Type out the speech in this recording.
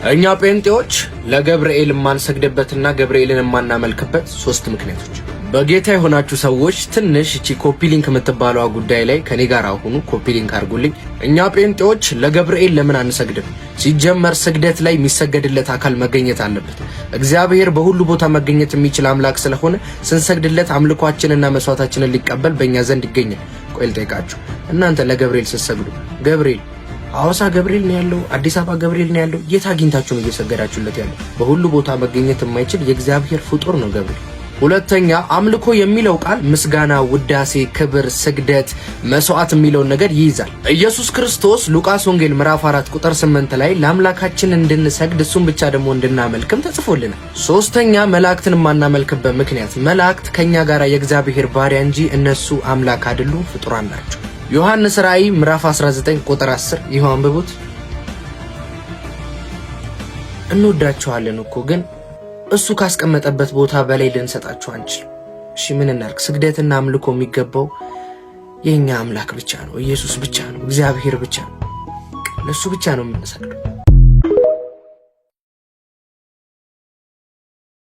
እኛ ጴንጤዎች ለገብርኤል የማንሰግድበትና ገብርኤልን የማናመልክበት 3 ምክንያቶች። በጌታ የሆናችሁ ሰዎች ትንሽ እቺ ኮፒ ሊንክ የምትባለው ጉዳይ ላይ ከኔ ጋር አሁኑ ኮፒ ሊንክ አድርጉልኝ። እኛ ጴንጤዎች ለገብርኤል ለምን አንሰግድም? ሲጀመር ስግደት ላይ የሚሰገድለት አካል መገኘት አለበት። እግዚአብሔር በሁሉ ቦታ መገኘት የሚችል አምላክ ስለሆነ ስንሰግድለት አምልኳችንና መስዋዕታችንን ሊቀበል በእኛ ዘንድ ይገኛል። ቆይ ልጠይቃችሁ፣ እናንተ ለገብርኤል ስትሰግዱ ገብርኤል ሐዋሳ ገብርኤል ነው ያለው? አዲስ አበባ ገብርኤል ነው ያለው? የት አግኝታችሁ ነው እየሰገዳችሁለት ያለው? በሁሉ ቦታ መገኘት የማይችል የእግዚአብሔር ፍጡር ነው ገብርኤል። ሁለተኛ አምልኮ የሚለው ቃል ምስጋና፣ ውዳሴ፣ ክብር፣ ስግደት፣ መስዋዕት የሚለውን ነገር ይይዛል። ኢየሱስ ክርስቶስ ሉቃስ ወንጌል ምዕራፍ 4 ቁጥር 8 ላይ ለአምላካችን እንድንሰግድ እሱም ብቻ ደግሞ እንድናመልክም ተጽፎልናል። ሶስተኛ መላእክትን የማናመልክበት ምክንያት መላእክት ከኛ ጋር የእግዚአብሔር ባሪያ እንጂ እነሱ አምላክ አይደሉም፣ ፍጡራን ናቸው። ዮሐንስ ራእይ ምዕራፍ 19 ቁጥር 10 ይኸው አንብቡት። እንወዳቸዋለን እኮ ግን እሱ ካስቀመጠበት ቦታ በላይ ልንሰጣቸው አንችልም። እሺ ምን እናርግ? ስግደትና አምልኮ የሚገባው የኛ አምላክ ብቻ ነው፣ ኢየሱስ ብቻ ነው፣ እግዚአብሔር ብቻ ነው። ለሱ ብቻ ነው የምንሰግደው።